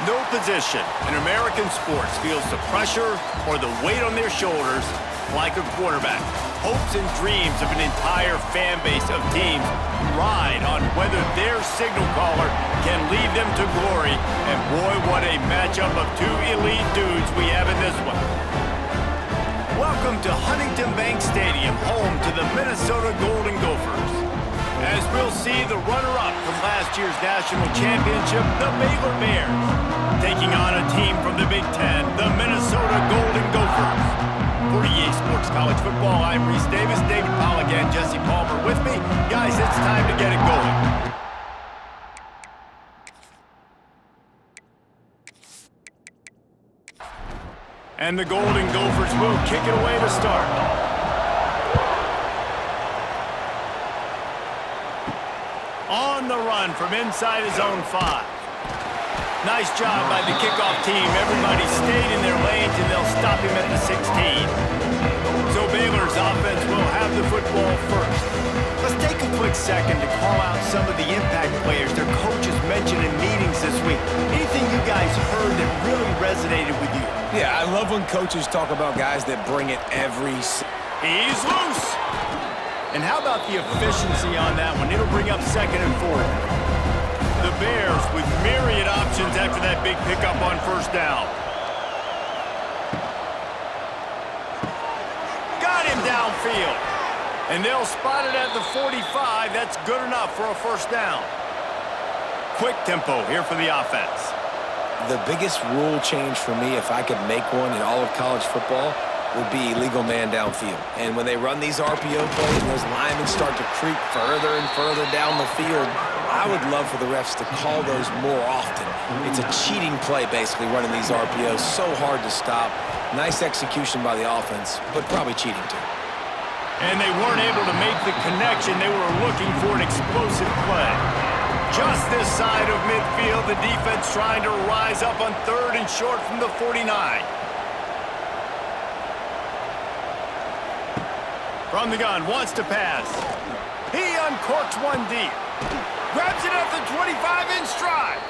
No position in American sports feels the pressure or the weight on their shoulders like a quarterback. Hopes and dreams of an entire fan base of teams ride on whether their signal caller can lead them to glory. And boy, what a matchup of two elite dudes we have in this one. Welcome to Huntington Bank Stadium, home to the Minnesota Golden Gophers. As we'll see the runner-up from last year's national championship, the Baylor Bears, taking on a team from the Big Ten, the Minnesota Golden Gophers. For EA Sports College Football, I'm Reese Davis, David Pollack, and Jesse Palmer with me. Guys, it's time to get it going. And the Golden Gophers will kick it away to start. On the run from inside his own 5. Nice job by the kickoff team. Everybody stayed in their lanes, and they'll stop him at the 16. So Baylor's offense will have the football first. Let's take a quick second to call out some of the impact players their coaches mentioned in meetings this week. Anything you guys heard that really resonated with you? Yeah, I love when coaches talk about guys that bring it every... He's loose! And how about the efficiency on that one? It'll bring up 2nd and 4. The Bears with myriad options after that big pickup on first down. Got him downfield. And they'll spot it at the 45. That's good enough for a first down. Quick tempo here for the offense. The biggest rule change for me, if I could make one in all of college football, would be illegal man downfield. And when they run these RPO plays and those linemen start to creep further and further down the field, I would love for the refs to call those more often. It's a cheating play, basically, running these RPOs. So hard to stop. Nice execution by the offense, but probably cheating too. And they weren't able to make the connection. They were looking for an explosive play. Just this side of midfield, the defense trying to rise up on 3rd and short from the 49. From the gun, wants to pass. He uncorks one deep. Grabs it at the 25 in stride.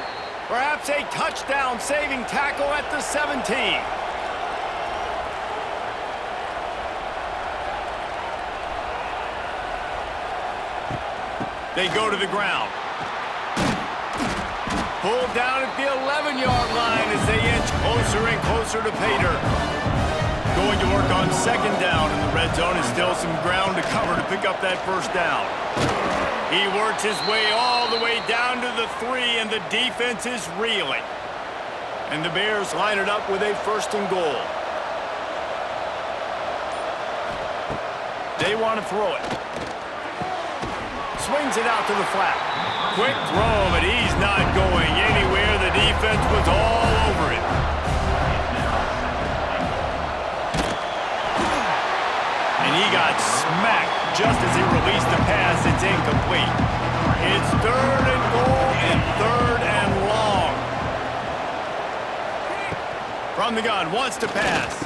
Perhaps a touchdown-saving tackle at the 17. They go to the ground. Pulled down at the 11-yard line as they inch closer and closer to pay dirt. Going to work on 2nd down in the red zone. Is still some ground to cover to pick up that first down. He works his way all the way down to the 3, and the defense is reeling. And the Bears line it up with a 1st and goal. They want to throw it. Swings it out to the flat. Quick throw, but he's not going anywhere. The defense was all over it. And he got smacked just as he released the pass. It's incomplete. It's 3rd and goal and 3rd and long. From the gun, wants to pass.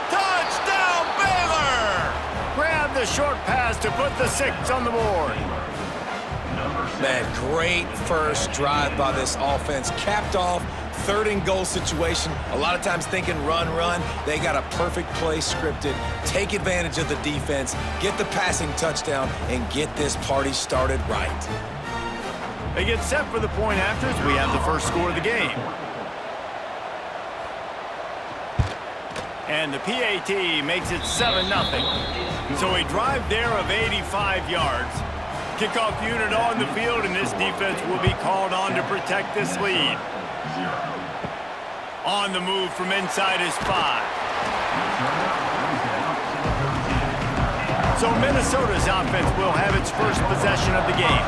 Touchdown, Baylor! Grab the short pass to put the 6 on the board. Man, great first drive by this offense. Capped off, 3rd and goal situation. A lot of times thinking run. They got a perfect play scripted. Take advantage of the defense, get the passing touchdown, and get this party started right. They get set for the point after as we have the first score of the game. And the PAT makes it 7-0. So a drive there of 85 yards. Kickoff unit on the field, and this defense will be called on to protect this lead. On the move from inside his 5. So Minnesota's offense will have its first possession of the game.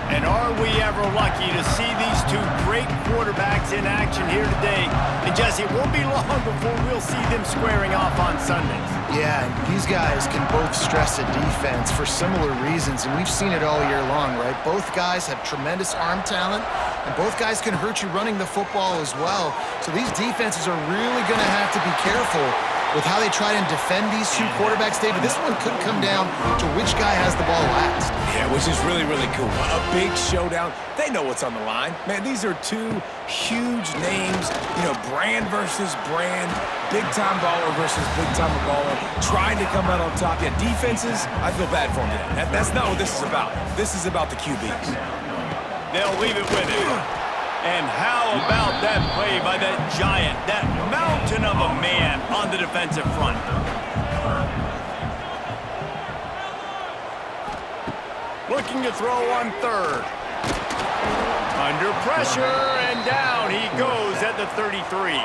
And are we ever lucky to see these two great quarterbacks in action here today? And Jesse, it won't be long before we'll see them squaring off on Sundays. Yeah, these guys can both stress a defense for similar reasons, and we've seen it all year long, right? Both guys have tremendous arm talent, and both guys can hurt you running the football as well. So these defenses are really going to have to be careful with how they try and defend these two quarterbacks, David, this one could come down to which guy has the ball last. Yeah, which is really, really cool. A big showdown. They know what's on the line. Man, these are two huge names, brand versus brand, big-time baller versus big-time baller, trying to come out on top. Yeah, defenses, I feel bad for them today. That's not what this is about. This is about the QBs. They'll leave it with him. And how about that play by that giant, that mountain of a man on the defensive front? Looking to throw on third. Under pressure, and down he goes at the 33.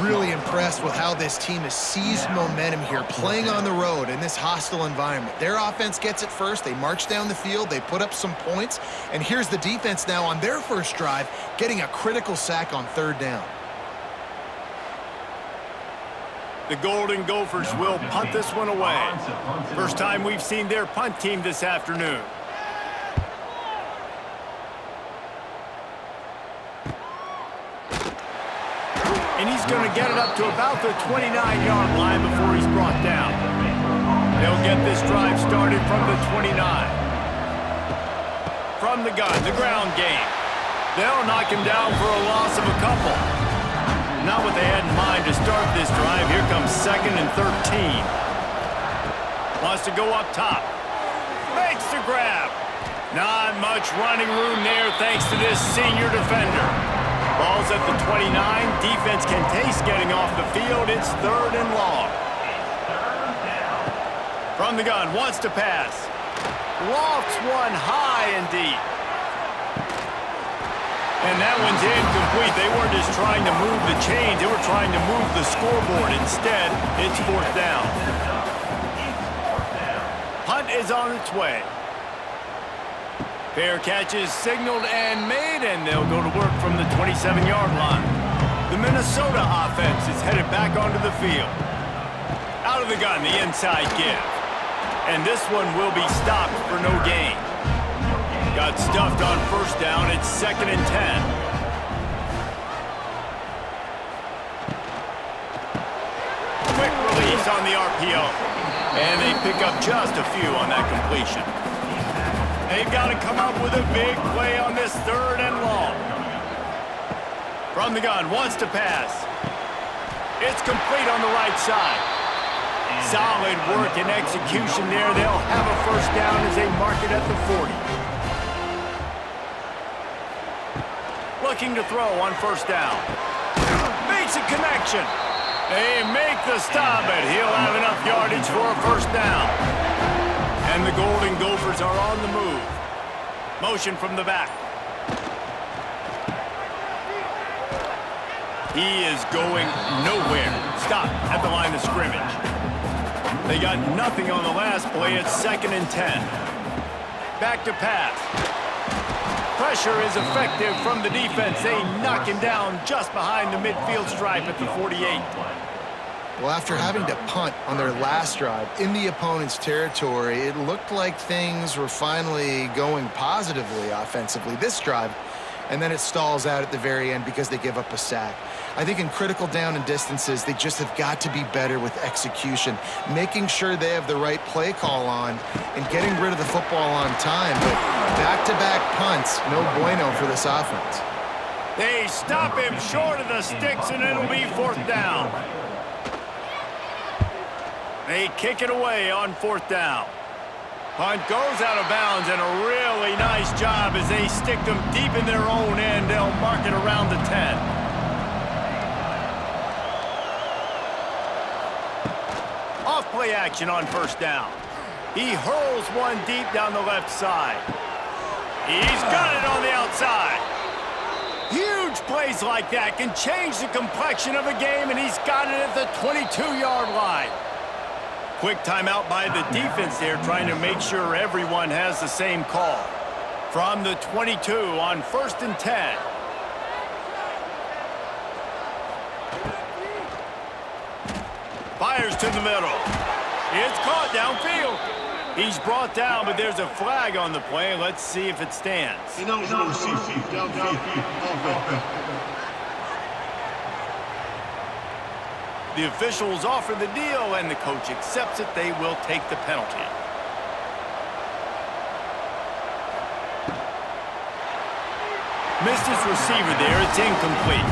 Really impressed with how this team has seized momentum here, playing on the road in this hostile environment. Their offense gets it first. They march down the field. They put up some points. And here's the defense now on their first drive, getting a critical sack on third down. The Golden Gophers will punt this one away. First time we've seen their punt team this afternoon. And he's going to get it up to about the 29-yard line before he's brought down. They'll get this drive started from the 29. From the gun, the ground game. They'll knock him down for a loss of a couple. Not what they had in mind to start this drive. Here comes 2nd and 13. Wants to go up top. Makes the grab. Not much running room there thanks to this senior defender. Ball's at the 29. Defense can taste getting off the field. It's 3rd and long. From the gun, wants to pass. Lofts one high and deep. And that one's incomplete. They weren't just trying to move the chains. They were trying to move the scoreboard. Instead, it's 4th down. Punt is on its way. Fair catch is signaled and made, and they'll go to work from the 27-yard line. The Minnesota offense is headed back onto the field. Out of the gun, the inside give. And this one will be stopped for no gain. Got stuffed on first down. It's 2nd and 10. Quick release on the RPO. And they pick up just a few on that completion. They've got to come up with a big play on this 3rd and long. From the gun, wants to pass. It's complete on the right side. Solid work and execution there. They'll have a first down as they mark it at the 40. Looking to throw on first down. Makes a connection. They make the stop, but he'll have enough yardage for a first down. And the Golden Gophers are on the move. Motion from the back. He is going nowhere. Stop at the line of scrimmage. They got nothing on the last play. It's 2nd and 10. Back to pass. Pressure is effective from the defense. They knock him down just behind the midfield stripe at the 48. Well, after having to punt on their last drive in the opponent's territory, it looked like things were finally going positively offensively this drive, and then it stalls out at the very end because they give up a sack. I think in critical down and distances, they just have got to be better with execution, making sure they have the right play call on and getting rid of the football on time. But back-to-back punts, no bueno for this offense. They stop him short of the sticks, and it'll be 4th down. They kick it away on 4th down. Punt goes out of bounds, and a really nice job as they stick them deep in their own end. They'll mark it around the 10. Off-play action on first down. He hurls one deep down the left side. He's got it on the outside. Huge plays like that can change the complexion of a game, and he's got it at the 22-yard line. Quick timeout by the defense there, trying to make sure everyone has the same call. From the 22 on 1st and 10. Fires to the middle. It's caught downfield. He's brought down, but there's a flag on the play. Let's see if it stands. The officials offer the deal, and the coach accepts it. They will take the penalty. Missed his receiver there. It's incomplete.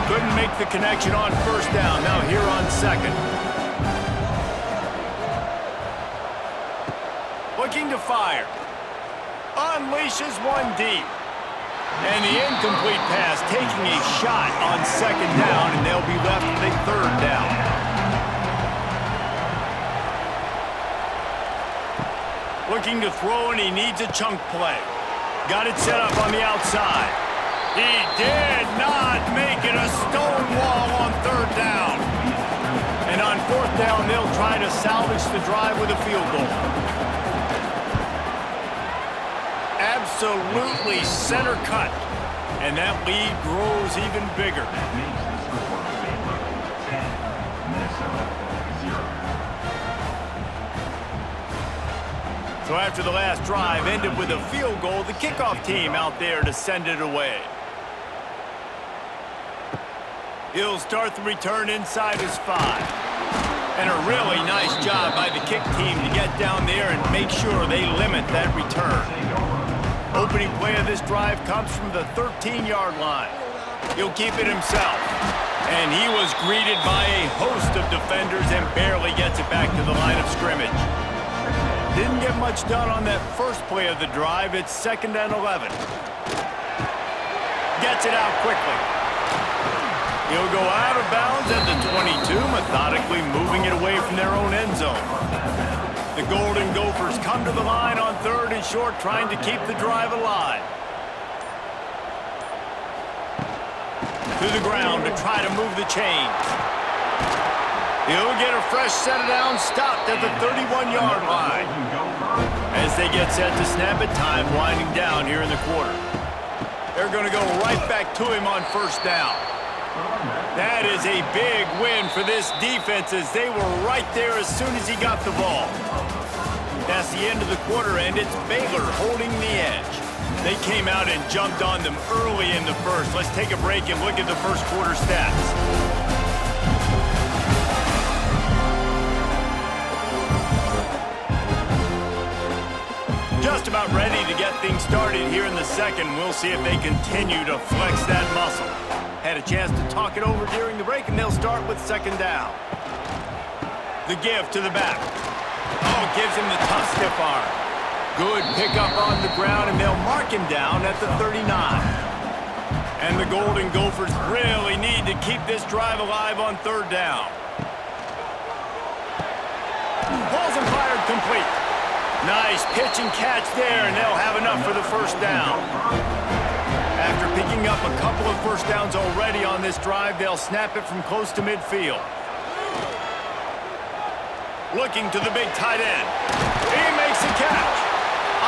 Couldn't make the connection on first down. Now here on second. Looking to fire. Unleashes one deep. And the incomplete pass taking a shot on second down, and they'll be left with a third down. Looking to throw, and he needs a chunk play. Got it set up on the outside. He did not make it a stone wall on third down. And on fourth down, they'll try to salvage the drive with a field goal. Absolutely center cut. And that lead grows even bigger. So after the last drive ended with a field goal, the kickoff team out there to send it away. He'll start the return inside his 5. And a really nice job by the kick team to get down there and make sure they limit that return. Opening play of this drive comes from the 13-yard line. He'll keep it himself. And he was greeted by a host of defenders and barely gets it back to the line of scrimmage. Didn't get much done on that first play of the drive. It's 2nd and 11. Gets it out quickly. He'll go out of bounds at the 22, methodically moving it away from their own end zone. The Golden Gophers come to the line on 3rd and short, trying to keep the drive alive. To the ground to try to move the chains. He'll get a fresh set of downs, stopped at the 31-yard line. As they get set to snap it, time winding down here in the quarter. They're going to go right back to him on first down. That is a big win for this defense as they were right there as soon as he got the ball. That's the end of the quarter, and it's Baylor holding the edge. They came out and jumped on them early in the first. Let's take a break and look at the first quarter stats. Just about ready to get things started here in the second. We'll see if they continue to flex that muscle. Had a chance to talk it over during the break, and they'll start with 2nd down. The give to the back. Oh, gives him the tough stiff arm. Good pickup on the ground, and they'll mark him down at the 39. And the Golden Gophers really need to keep this drive alive on 3rd down. Balls and fired complete. Nice pitch and catch there, and they'll have enough for the first down. After picking up a couple of first downs already on this drive, they'll snap it from close to midfield. Looking to the big tight end. He makes the catch.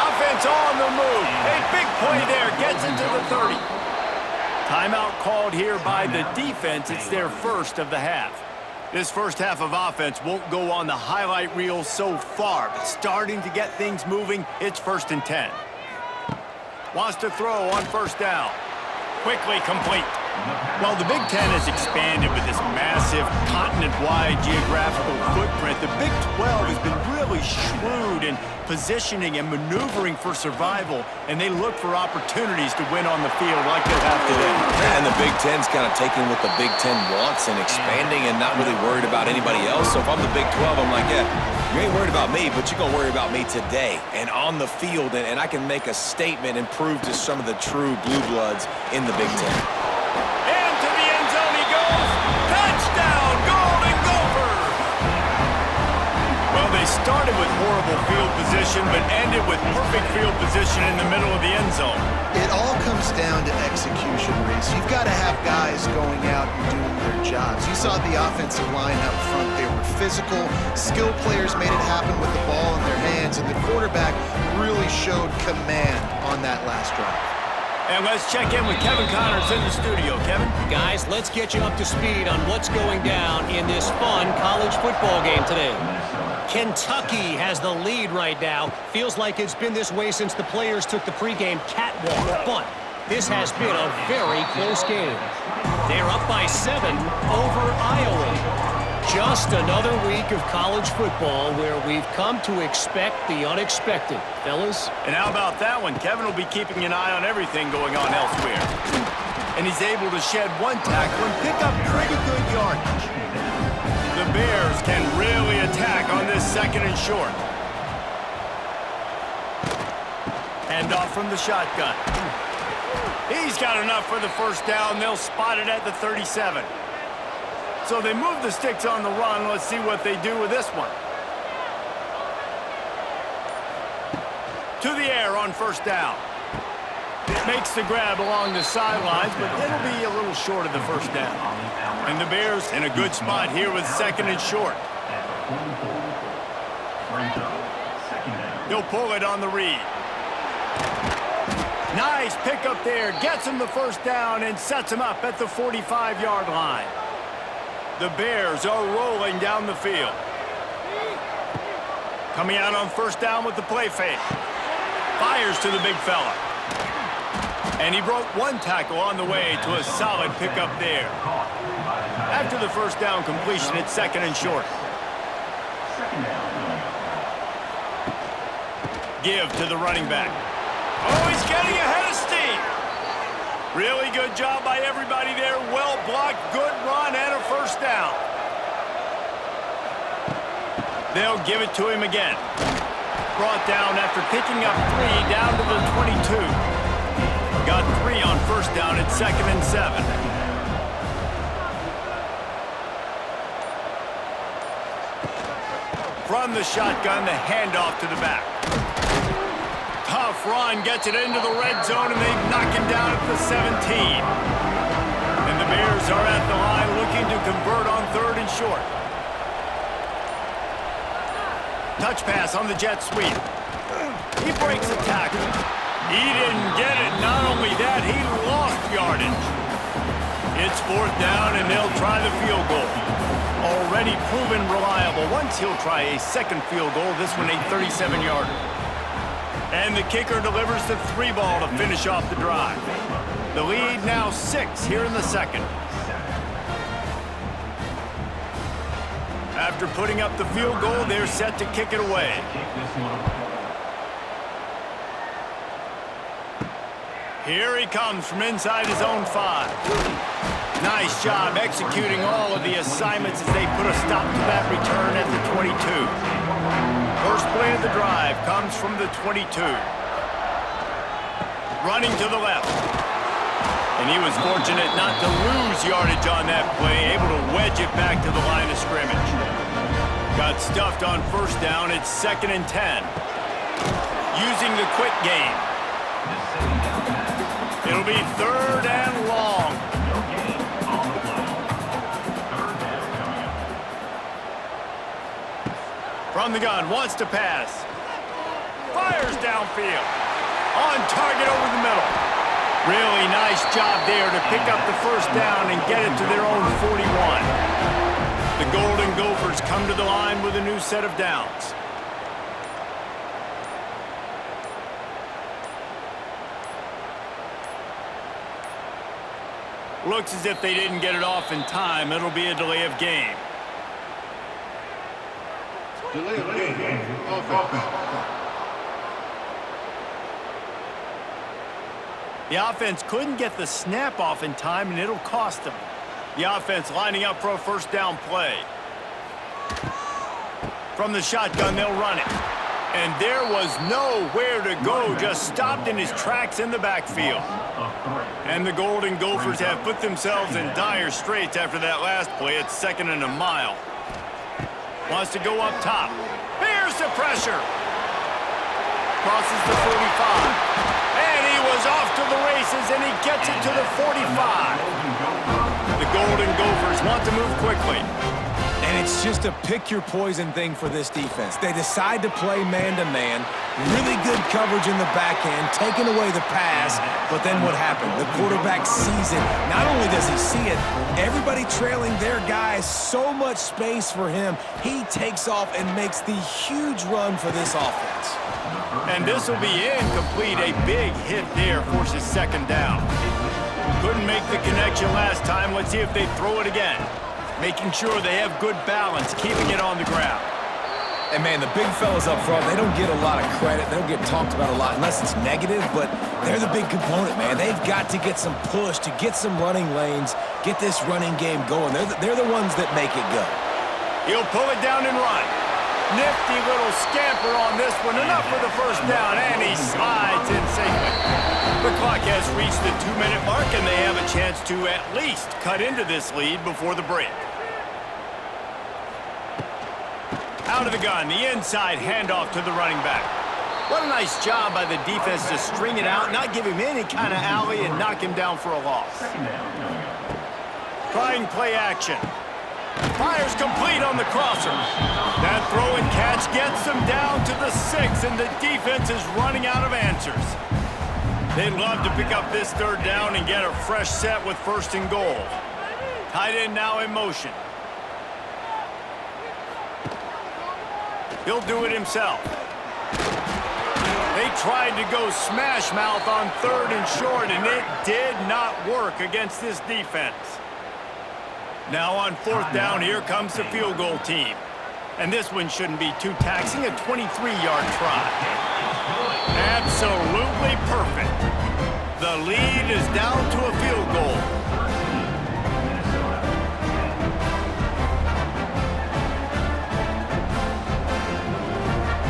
Offense on the move. A big play there. Gets into the 30. Timeout called here by the defense. It's their first of the half. This first half of offense won't go on the highlight reel so far, but starting to get things moving, it's 1st and 10. Wants to throw on first down. Quickly complete. Well, the Big Ten has expanded with this massive continent-wide geographical footprint. The Big 12 has been really shrewd in positioning and maneuvering for survival, and they look for opportunities to win on the field like they'll have today. And the Big Ten's kind of taking what the Big Ten wants and expanding and not really worried about anybody else. So if I'm the Big 12, I'm like, yeah, you ain't worried about me, but you're going to worry about me today and on the field, and I can make a statement and prove to some of the true blue bloods in the Big Ten. Started with horrible field position, but ended with perfect field position in the middle of the end zone. It all comes down to execution, Reese. You've got to have guys going out and doing their jobs. You saw the offensive line up front. They were physical. Skilled players made it happen with the ball in their hands, and the quarterback really showed command on that last drive. And let's check in with Kevin Connors in the studio. Kevin? Guys, let's get you up to speed on what's going down in this fun college football game today. Kentucky has the lead right now. Feels like it's been this way since the players took the pregame catwalk. But this has been a very close game. They're up by 7 over Iowa. Just another week of college football where we've come to expect the unexpected, fellas. And how about that one? Kevin will be keeping an eye on everything going on elsewhere. And he's able to shed one tackle and pick up pretty good yardage. The Bears can really attack on this second and short. Hand off from the shotgun. He's got enough for the first down. They'll spot it at the 37. So they move the sticks on the run. Let's see what they do with this one. To the air on first down. Makes the grab along the sidelines, but it'll be a little short of the first down. And the Bears in a good spot here with second and short. He'll pull it on the read. Nice pickup there. Gets him the first down and sets him up at the 45-yard line. The Bears are rolling down the field. Coming out on first down with the play fake. Fires to the big fella. And he broke one tackle on the way to a solid pickup there. After the first down completion, it's second and short. Give to the running back. Oh, he's getting ahead of steam. Really good job by everybody there. Well blocked, good run, and a first down. They'll give it to him again. Brought down after picking up 3 down to the 22. Got 3 on first down at second and 7. From the shotgun, the handoff to the back. Tough run, gets it into the red zone, and they knock him down at the 17. And the Bears are at the line looking to convert on third and short. Touch pass on the jet sweep. He breaks a tackle. He didn't get it. Not only that, he lost yardage. It's fourth down, and they'll try the field goal. Already proven reliable. Once he'll try a second field goal, this one a 37-yarder. And the kicker delivers the 3 ball to finish off the drive. The lead now 6 here in the second. After putting up the field goal, they're set to kick it away. Here he comes from inside his own 5. Nice job executing all of the assignments as they put a stop to that return at the 22. First play of the drive comes from the 22. Running to the left. And he was fortunate not to lose yardage on that play, able to wedge it back to the line of scrimmage. Got stuffed on first down. It's second and 10. Using the quick game. It'll be third and long. From the gun, wants to pass. Fires downfield. On target over the middle. Really nice job there to pick up the first down and get it to their own 41. The Golden Gophers come to the line with a new set of downs. Looks as if they didn't get it off in time. It'll be a delay of game. Delay of game. Offense. The offense couldn't get the snap off in time, and it'll cost them. The offense lining up for a first down play. From the shotgun, they'll run it. And there was nowhere to go, just stopped in his tracks in the backfield. And the Golden Gophers have put themselves in dire straits after that last play. It's second and a mile. Wants to go up top. Here's the pressure. Crosses the 45. And he was off to the races, and he gets it to the 45. The Golden Gophers want to move quickly. And it's just a pick-your-poison thing for this defense. They decide to play man-to-man, really good coverage in the back end, taking away the pass, but then what happened? The quarterback sees it. Not only does he see it, everybody trailing their guy, so much space for him. He takes off and makes the huge run for this offense. And this will be incomplete. A big hit there forces second down. Couldn't make the connection last time. Let's see if they throw it again. making sure they have good balance, keeping it on the ground. And, man, the big fellas up front, they don't get a lot of credit. They don't get talked about a lot unless it's negative, but they're the big component, man. They've got to get some push, to get some running lanes, get this running game going. They're the ones that make it go. He'll pull it down and run. Nifty little scamper on this one. Enough for the first down, and he slides in safely. The clock has reached the 2-minute mark, and they have a chance to at least cut into this lead before the break. Out of the gun, the inside handoff to the running back. What a nice job by the defense to string it out, not give him any kind of alley, and knock him down for a loss. Trying play action. Fires complete on the crosser. That throw and catch gets them down to the 6, and the defense is running out of answers. They'd love to pick up this third down and get a fresh set with 1st and goal. Tight end now in motion. He'll do it himself. They tried to go smash mouth on 3rd and short, and it did not work against this defense. Now on 4th down, here comes the field goal team. And this one shouldn't be too taxing, a 23-yard try. Absolutely perfect. The lead is down to a field goal.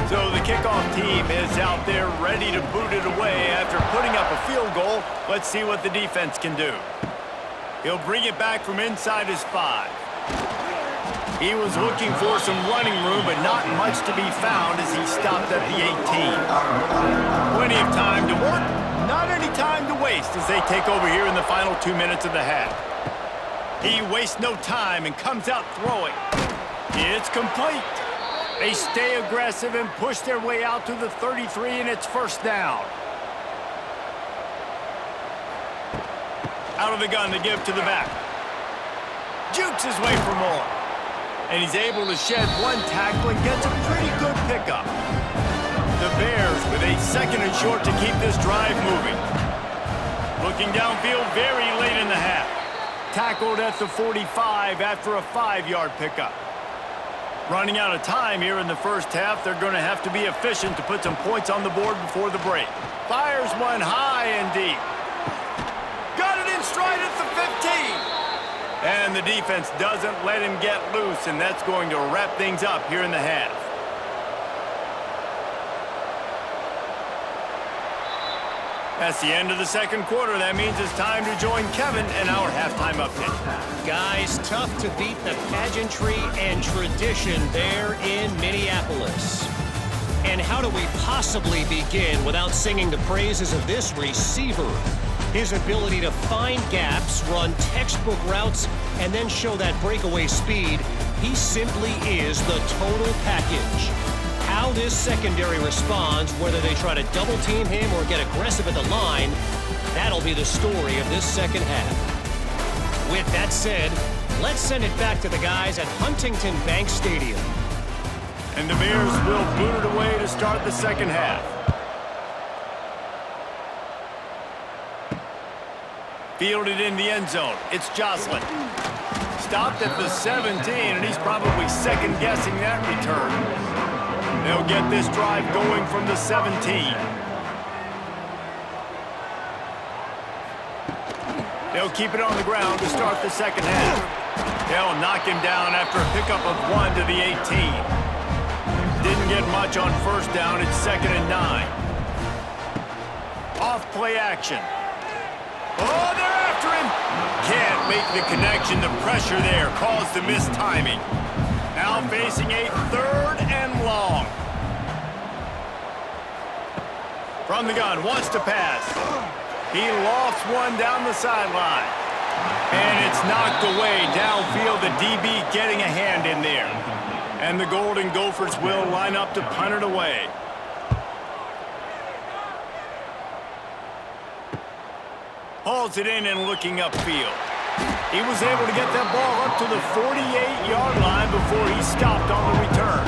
So the kickoff team is out there ready to boot it away after putting up a field goal. Let's see what the defense can do. He'll bring it back from inside his 5. He was looking for some running room, but not much to be found as he stopped at the 18. Plenty of time to work, not any time to waste as they take over here in the final 2 minutes of the half. He wastes no time and comes out throwing. It's complete. They stay aggressive and push their way out to the 33, and it's 1st down. Out of the gun to give to the back. Jukes his way for more. And he's able to shed one tackle and gets a pretty good pickup. The Bears with a 2nd and short to keep this drive moving. Looking downfield very late in the half. Tackled at the 45 after a 5-yard pickup. Running out of time here in the first half, they're going to have to be efficient to put some points on the board before the break. Fires one high and deep. Got it in stride at the 15. And the defense doesn't let him get loose, and that's going to wrap things up here in the half. That's the end of the 2nd quarter. That means it's time to join Kevin in our halftime update. Guys, tough to beat the pageantry and tradition there in Minneapolis. And how do we possibly begin without singing the praises of this receiver? His ability to find gaps, run textbook routes, and then show that breakaway speed. He simply is the total package. How this secondary responds, whether they try to double team him or get aggressive at the line, that'll be the story of this 2nd half. With that said, let's send it back to the guys at Huntington Bank Stadium. And the Bears will boot it away to start the 2nd half. Fielded in the end zone. It's Jocelyn. Stopped at the 17, and he's probably second-guessing that return. They'll get this drive going from the 17. They'll keep it on the ground to start the 2nd half. They'll knock him down after a pickup of 1 to the 18. Didn't get much on 1st down. It's 2nd and 9. Off play action. Oh, they're after him. Can't make the connection. The pressure there caused the missed timing. Now facing a 3rd and long. From the gun, wants to pass. He lofts one down the sideline. And it's knocked away downfield. The DB getting a hand in there. And the Golden Gophers will line up to punt it away. Hauls it in and looking upfield. He was able to get that ball up to the 48-yard line before he stopped on the return.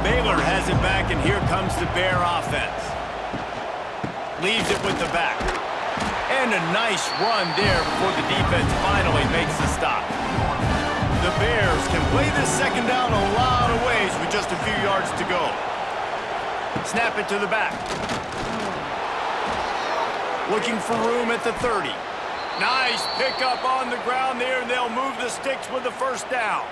Baylor has it back, and here comes the Bear offense. Leaves it with the back. And a nice run there before the defense finally makes the stop. The Bears can play this second down a lot of ways with just a few yards to go. Snap it to the back. Looking for room at the 30. Nice pickup on the ground there, and they'll move the sticks with the first down.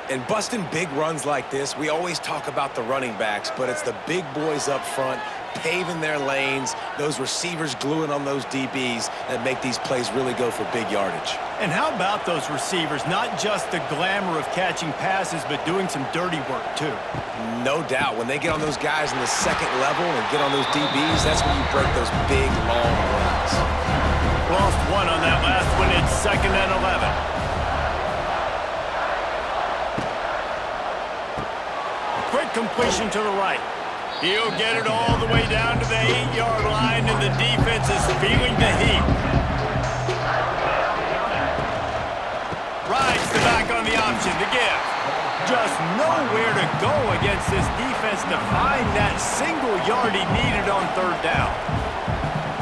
And busting big runs like this, we always talk about the running backs, but it's the big boys up front paving their lanes, those receivers gluing on those DBs that make these plays really go for big yardage. And how about those receivers? Not just the glamour of catching passes, but doing some dirty work, too. No doubt. When they get on those guys in the second level and get on those DBs, that's when you break those big, long runs. Lost one on that last one. It's 2nd and 11. Quick completion to the right. He'll get it all the way down to the 8-yard line, and the defense is feeling the heat. Rides the back on the option, the give. Just nowhere to go against this defense to find that single yard he needed on 3rd down.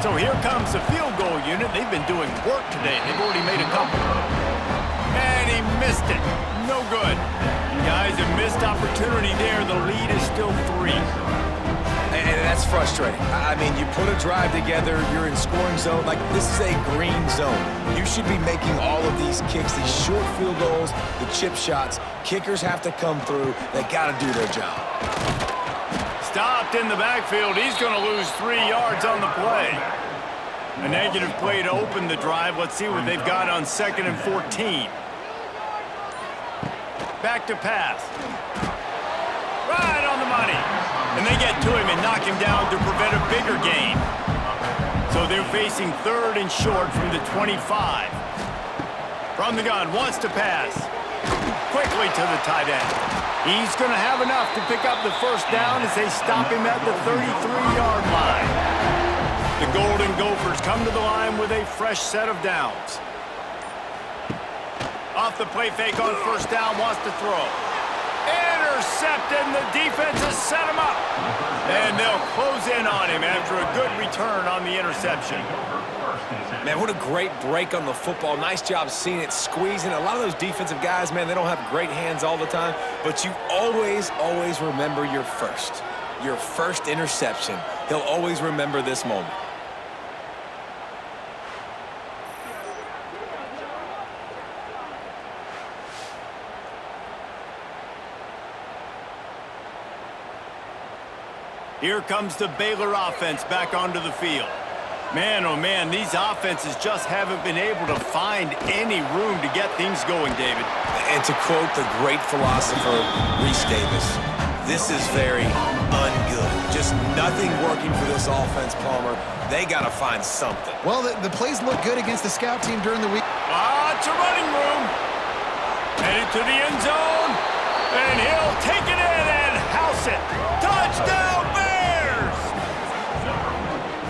So here comes the field goal unit. They've been doing work today. They've already made a couple. And he missed it. No good. Guys, a missed opportunity there. The lead is still 3. And that's frustrating. I mean, you put a drive together, you're in scoring zone. Like, this is a green zone. You should be making all of these kicks, these short field goals, the chip shots. Kickers have to come through. They got to do their job. Stopped in the backfield. He's going to lose 3 yards on the play. A negative play to open the drive. Let's see what they've got on 2nd and 14. Back to pass. Right on the money. And they get to him and knock him down to prevent a bigger gain. So they're facing 3rd and short from the 25. From the gun, wants to pass. Quickly to the tight end. He's going to have enough to pick up the first down as they stop him at the 33-yard line. The Golden Gophers come to the line with a fresh set of downs. Off the play fake on 1st down, wants to throw. Intercepted, and the defense has set him up. And they'll close in on him after a good return on the interception. Man, what a great break on the football. Nice job seeing it, squeezing. A lot of those defensive guys, man, they don't have great hands all the time, but you always remember your first interception. He'll always remember this moment. Here comes the Baylor offense back onto the field. Man, oh man, these offenses just haven't been able to find any room to get things going, David. And to quote the great philosopher, Reese Davis, this is very ungood. Just nothing working for this offense, Palmer. They got to find something. Well, the plays look good against the scout team during the week. Lots of running room. Headed to the end zone. And he'll take it in and house it. Touchdown, Bears!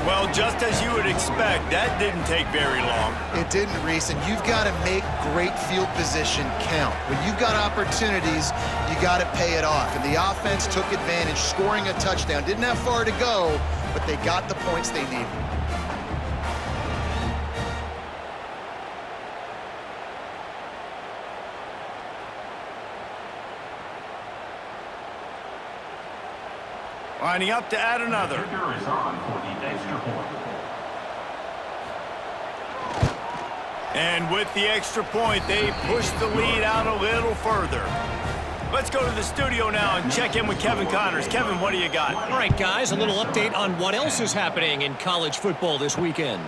Well, just as you would expect, that didn't take very long. It didn't, Reese, and you've got to make great field position count. When you've got opportunities, you got to pay it off. And the offense took advantage, scoring a touchdown. Didn't have far to go, but they got the points they needed. Lining up to add another. And with the extra point, they push the lead out a little further. Let's go to the studio now and check in with Kevin Connors. Kevin, what do you got? All right, guys, a little update on what else is happening in college football this weekend.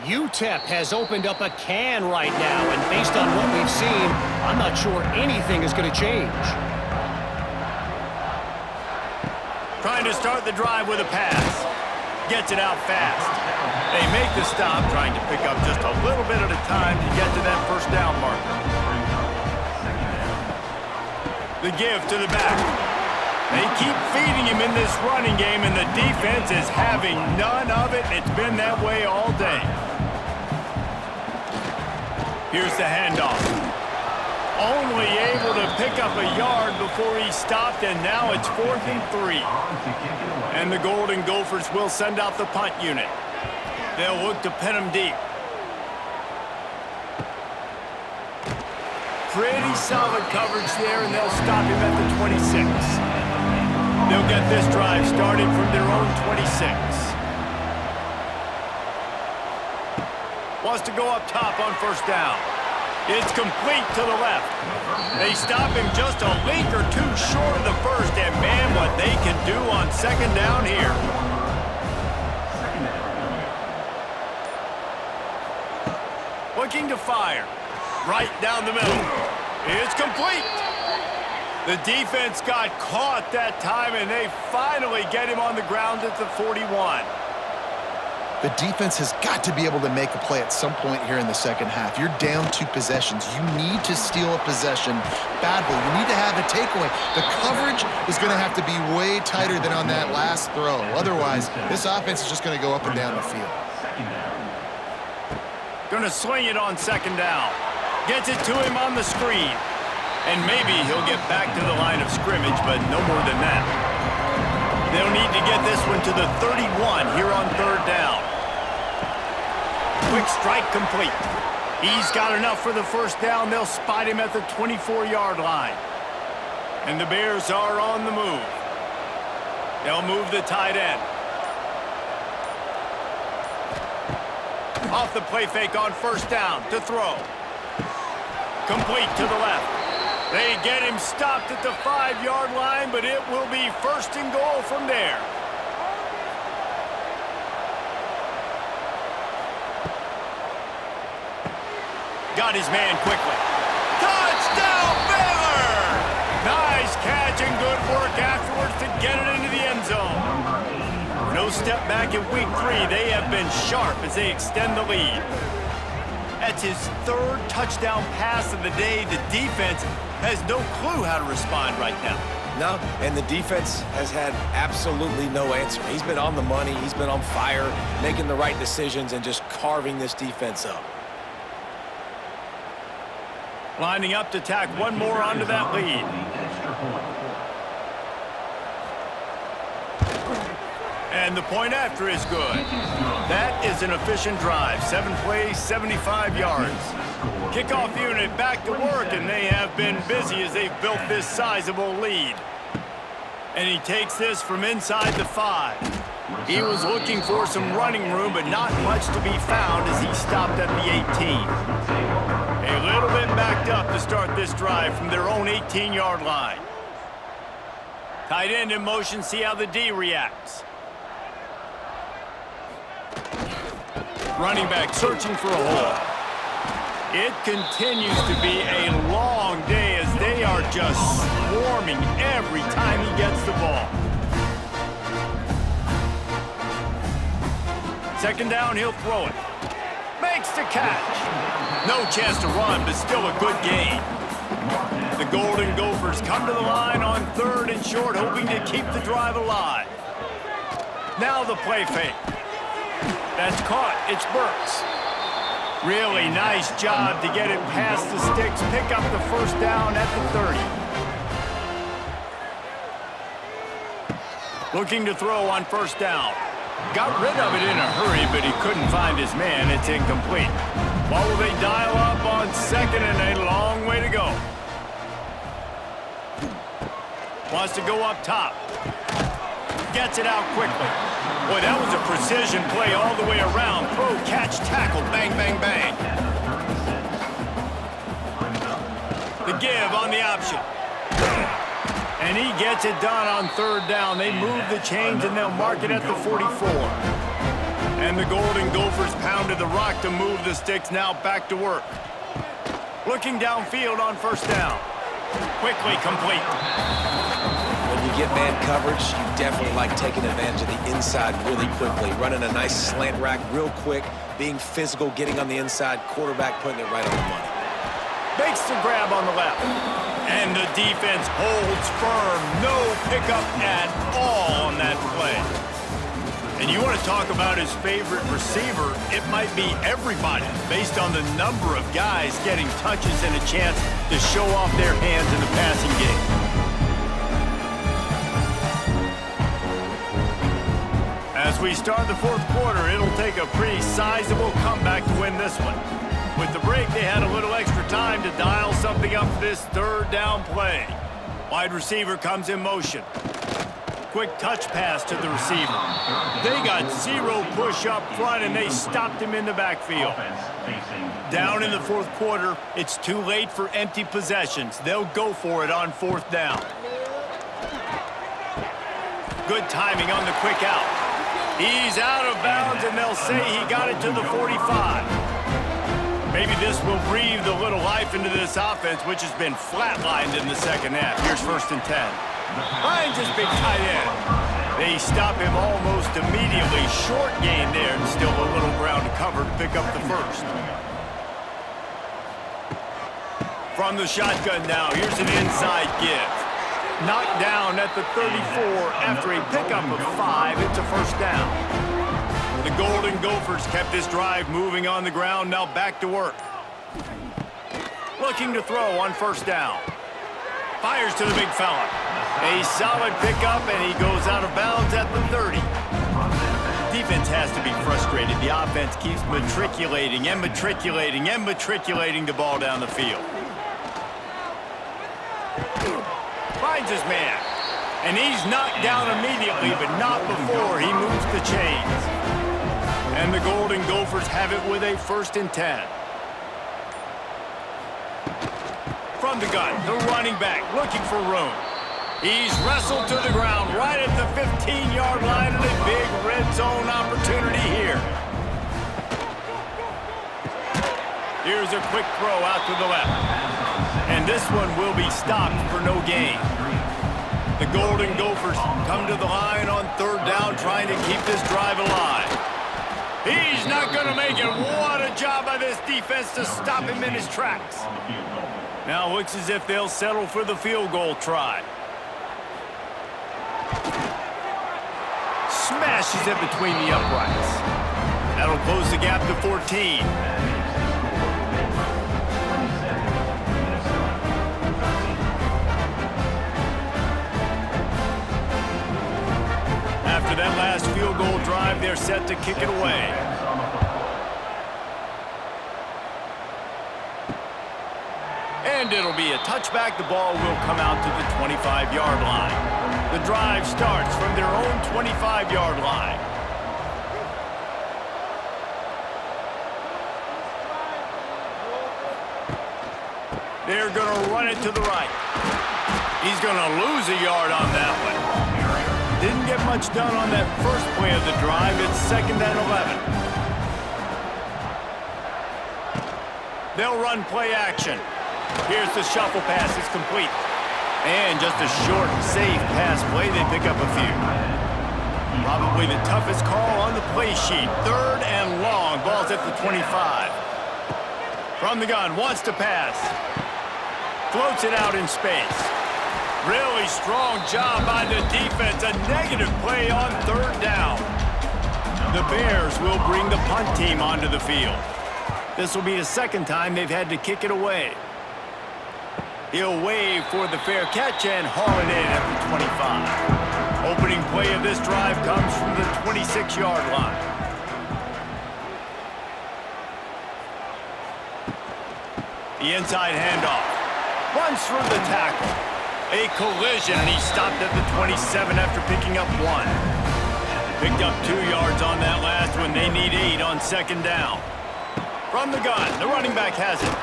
UTEP has opened up a can right now, and based on what we've seen, I'm not sure anything is going to change. Trying to start the drive with a pass. Gets it out fast. They make the stop, trying to pick up just a little bit at a time to get to that first down marker. The give to the back. They keep feeding him in this running game, and the defense is having none of it. It's been that way all day. Here's the handoff. Only able to pick up a yard before he stopped, and now it's 4th and 3. And the Golden Gophers will send out the punt unit. They'll look to pin him deep. pretty solid coverage there, and they'll stop him at the 26. They'll get this drive started from their own 26. Wants to go up top on first down. It's complete to the left. They stop him just a link or two short of the first, and man, what they can do on second down here. Looking to fire. Right down the middle. It's complete. The defense got caught that time, and they finally get him on the ground at the 41. The defense has got to be able to make a play at some point here in the second half. You're down 2 possessions. You need to steal a possession badly. You need to have a takeaway. The coverage is going to have to be way tighter than on that last throw. Otherwise, this offense is just going to go up and down the field. Going to swing it on second down. Gets it to him on the screen. And maybe he'll get back to the line of scrimmage, but no more than that. They'll need to get this one to the 31 here on third down. Quick strike complete. He's got enough for the first down. They'll spot him at the 24-yard line. And the Bears are on the move. They'll move the tight end. Off the play fake on first down to throw. Complete to the left. They get him stopped at the 5-yard line, but it will be first and goal from there. Got his man quickly. Touchdown, Baylor! Nice catch and good work afterwards to get it into the end zone. No step back in week 3. They have been sharp as they extend the lead. That's his 3rd touchdown pass of the day. The defense has no clue how to respond right now. No, and the defense has had absolutely no answer. He's been on the money. He's been on fire, making the right decisions and just carving this defense up. Lining up to tack one more onto that lead. And the point after is good. That is an efficient drive. 7 plays, 75 yards. Kickoff unit back to work, and they have been busy as they've built this sizable lead. And he takes this from inside the 5. He was looking for some running room, but not much to be found as he stopped at the 18. A little bit backed up to start this drive from their own 18-yard line. Tight end in motion, see how the D reacts. Running back searching for a hole. It continues to be a long day as they are just swarming every time he gets the ball. Second down, he'll throw it. Makes the catch. No chance to run, but still a good gain. The Golden Gophers come to the line on 3rd and short, hoping to keep the drive alive. Now the play fake. That's caught. It's Burks. Really nice job to get it past the sticks, pick up the first down at the 30. Looking to throw on first down. Got rid of it in a hurry, but he couldn't find his man. It's incomplete. What will they dial up on second, and a long way to go. Wants to go up top. Gets it out quickly. Boy, that was a precision play all the way around. Throw, catch, tackle, bang, bang, bang. The give on the option. And he gets it done on third down. They move the chains, and they'll mark it at the 44. And the Golden Gophers pounded the rock to move the sticks, now back to work. Looking downfield on first down. Quickly complete. When you get man coverage, you definitely like taking advantage of the inside really quickly. Running a nice slant rack real quick, being physical, getting on the inside, quarterback putting it right on the money. Makes the grab on the left. And the defense holds firm. No pickup at all on that play. And you want to talk about his favorite receiver, it might be everybody based on the number of guys getting touches and a chance to show off their hands in the passing game. As we start the fourth quarter, it'll take a pretty sizable comeback to win this one. With the break, they had a little extra time to dial something up for this third down play. Wide receiver comes in motion. Quick touch pass to the receiver. They got zero push up front, and they stopped him in the backfield. Down in the fourth quarter, it's too late for empty possessions. They'll go for it on fourth down. Good timing on the quick out. He's out of bounds, and they'll say he got it to the 45. Maybe this will breathe a little life into this offense, which has been flatlined in the second half. Here's 1st and 10. Finds his big tight end. They stop him almost immediately. Short gain there, and still a little ground to cover to pick up the first. From the shotgun now, here's an inside give. Knocked down at the 34 after a pickup of 5. It's a 1st down. The Golden Gophers kept this drive moving on the ground, now back to work. Looking to throw on 1st down. Fires to the big fella. A solid pickup, and he goes out of bounds at the 30. Defense has to be frustrated. The offense keeps matriculating and matriculating and matriculating the ball down the field. Finds his man. And he's knocked down immediately, but not before he moves the chains. And the Golden Gophers have it with a 1st and 10. From the gun, the running back looking for room. He's wrestled to the ground right at the 15-yard line, and a big red zone opportunity here. Here's a quick throw out to the left. And this one will be stopped for no gain. The Golden Gophers come to the line on 3rd down, trying to keep this drive alive. He's not going to make it. What a job by this defense to stop him in his tracks. Now looks as if they'll settle for the field goal try. Smashes it between the uprights. That'll close the gap to 14. After that last field goal drive, they're set to kick it away. And it'll be a touchback. The ball will come out to the 25-yard line. The drive starts from their own 25-yard line. They're going to run it to the right. He's going to lose a yard on that one. Didn't get much done on that first play of the drive. It's 2nd and 11. They'll run play action. Here's the shuffle pass. It's complete. And just a short, safe pass play. They pick up a few. Probably the toughest call on the play sheet. 3rd and long. Ball's at the 25. From the gun. Wants to pass. Floats it out in space. Really strong job by the defense. A negative play on 3rd down. The Bears will bring the punt team onto the field. This will be the 2nd time they've had to kick it away. He'll wave for the fair catch and haul it in at the 25. Opening play of this drive comes from the 26-yard line. The inside handoff. Runs through the tackle. A collision, and he stopped at the 27 after picking up 1. Picked up 2 yards on that last one. They need 8 on 2nd down. From the gun, the running back has it.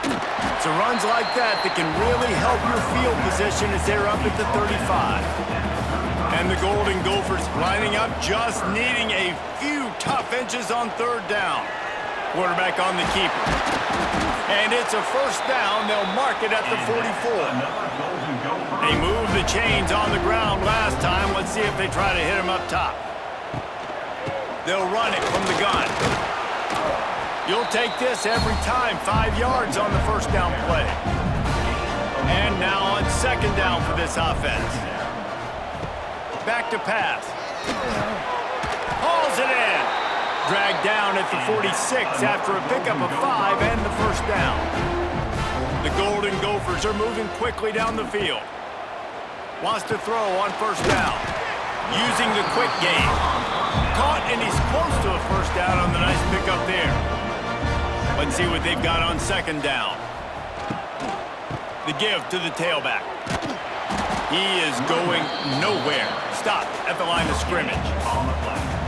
It's runs like that can really help your field position as they're up at the 35. And the Golden Gophers lining up, just needing a few tough inches on 3rd down. Quarterback on the keeper. And it's a 1st down. They'll mark it at the 44. They moved the chains on the ground last time. Let's see if they try to hit him up top. They'll run it from the gun. You'll take this every time. 5 yards on the 1st down play. And now on 2nd down for this offense. Back to pass. Hauls it in. Dragged down at the 46 after a pickup of 5 and the 1st down. The Golden Gophers are moving quickly down the field. Wants to throw on 1st down. Using the quick game. Caught, and he's close to a 1st down on the nice pickup there. Let's see what they've got on second down. The give to the tailback. He is going nowhere. Stop at the line of scrimmage.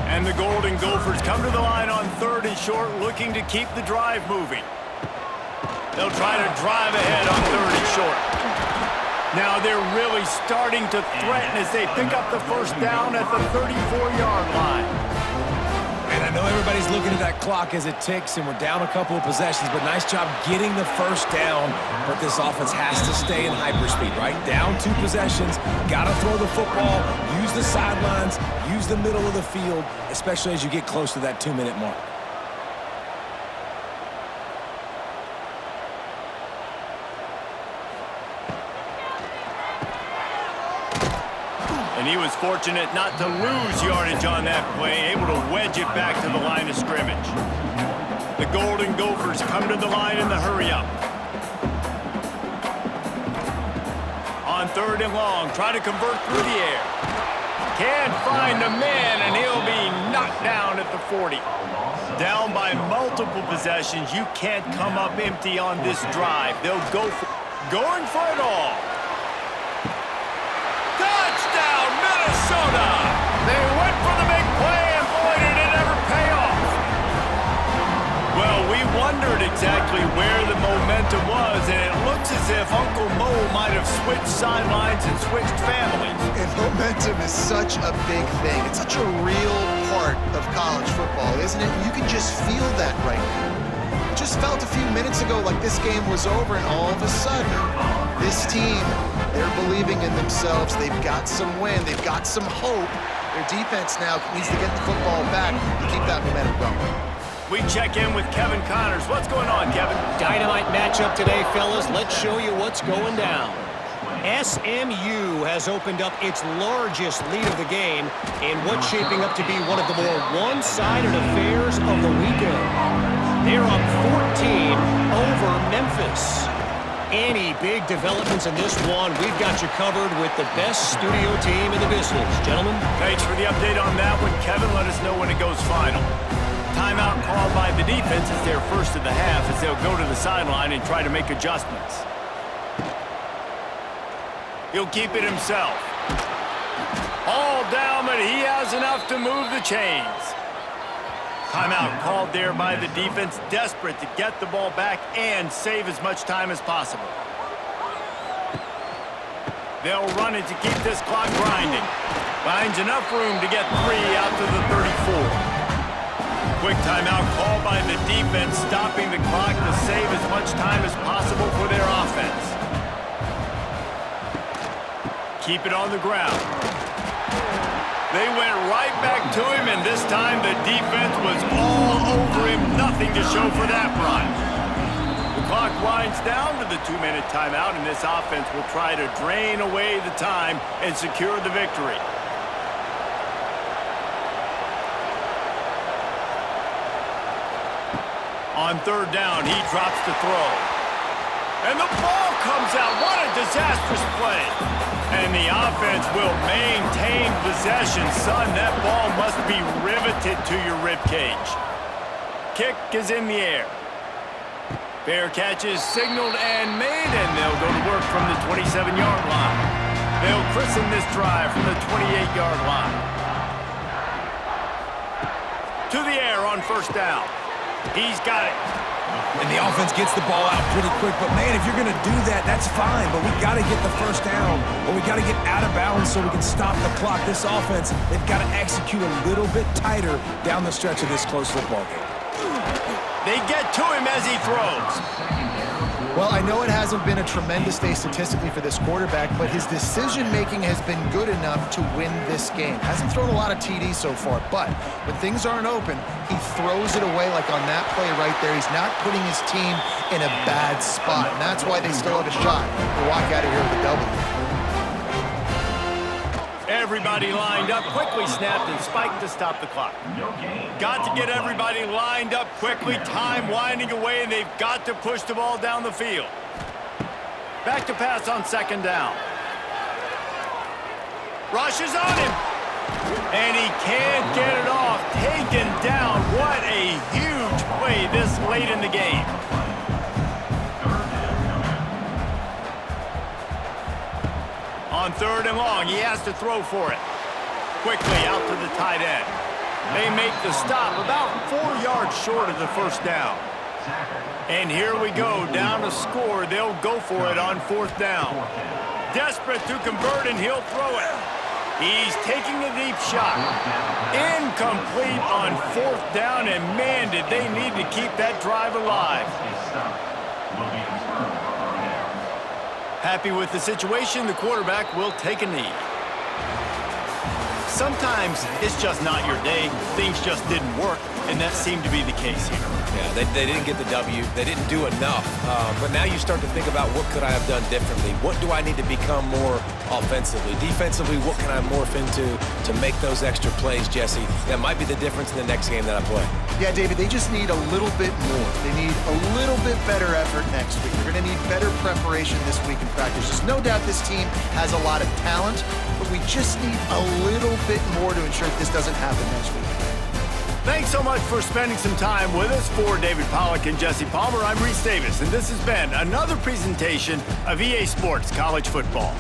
And the Golden Gophers come to the line on 3rd and short, looking to keep the drive moving. They'll try to drive ahead on 3rd and short. Now they're really starting to threaten as they pick up the first down at the 34-yard line. And I know everybody's looking at that clock as it ticks, and we're down a couple of possessions, but nice job getting the first down. But this offense has to stay in hyperspeed, right? Down 2 possessions, got to throw the football, use the sidelines, use the middle of the field, especially as you get close to that 2-minute mark. And he was fortunate not to lose yardage on that play, able to wedge it back to the line of scrimmage. The Golden Gophers come to the line in the hurry-up. On 3rd and long, try to convert through the air. Can't find a man, and he'll be knocked down at the 40. Down by multiple possessions, you can't come up empty on this drive. They'll going for it all. Touchdown, Minnesota! They went for the big play, and boy, did it ever pay off. Well, we wondered exactly where the momentum was, and it looks as if Uncle Mo might have switched sidelines and switched families. And momentum is such a big thing. It's such a real part of college football, isn't it? You can just feel that right now. It just felt a few minutes ago like this game was over, and all of a sudden, this team, they're believing in themselves. They've got some wind. They've got some hope. Their defense now needs to get the football back to keep that momentum going. We check in with Kevin Connors. What's going on, Kevin? Dynamite matchup today, fellas. Let's show you what's going down. SMU has opened up its largest lead of the game in what's shaping up to be one of the more one-sided affairs of the weekend. They're up 14 over Memphis. Any big developments in this one, we've got you covered with the best studio team in the business. Gentlemen? Thanks for the update on that one, Kevin. Let us know when it goes final. Timeout called by the defense is their first of the half as they'll go to the sideline and try to make adjustments. He'll keep it himself. All down, but he has enough to move the chains. Timeout called there by the defense, desperate to get the ball back and save as much time as possible. They'll run it to keep this clock grinding. Finds enough room to get 3 out to the 34. Quick timeout called by the defense, stopping the clock to save as much time as possible for their offense. Keep it on the ground. They went right back to him, and this time the defense was all over him. Nothing to show for that run. The clock winds down to the 2-minute timeout, and this offense will try to drain away the time and secure the victory. On 3rd down, he drops to throw. And the ball comes out. What a disastrous play. And the offense will maintain possession. Son, that ball must be riveted to your ribcage. Kick is in the air. Fair catch is signaled and made, and they'll go to work from the 27-yard line. They'll christen this drive from the 28-yard line. To the air on 1st down. He's got it. And the offense gets the ball out pretty quick. But, man, if you're going to do that, that's fine. But we got to get the first down, or we got to get out of bounds so we can stop the clock. This offense, they've got to execute a little bit tighter down the stretch of this close football game. They get to him as he throws. Well, I know it hasn't been a tremendous day statistically for this quarterback, but his decision-making has been good enough to win this game. Hasn't thrown a lot of TDs so far, but when things aren't open, he throws it away like on that play right there. He's not putting his team in a bad spot, and that's why they still have a shot to walk out of here with a W. Everybody lined up, quickly snapped and spiked to stop the clock. Got to get everybody lined up quickly, time winding away, and they've got to push the ball down the field. Back to pass on 2nd down. Rushes on him, and he can't get it off. Taken down. What a huge play this late in the game. On 3rd and long, he has to throw for it. Quickly out to the tight end. They make the stop about 4 yards short of the first down. And here we go, down a score. They'll go for it on 4th down. Desperate to convert, and he'll throw it. He's taking a deep shot. Incomplete on 4th down, and man, did they need to keep that drive alive. Happy with the situation, the quarterback will take a knee. Sometimes it's just not your day. Things just didn't work, and that seemed to be the case here. Yeah, they didn't get the W. They didn't do enough. But now you start to think about what could I have done differently? What do I need to become more offensively? Defensively, what can I morph into to make those extra plays, Jesse? That might be the difference in the next game that I play. Yeah, David, they just need a little bit more. They need a little bit better effort next week. They're going to need better preparation this week in practice. There's no doubt this team has a lot of talent, but we just need a little bit more to ensure that this doesn't happen next week. Thanks so much for spending some time with us. For David Pollack and Jesse Palmer, I'm Reese Davis, and this has been another presentation of EA Sports College Football.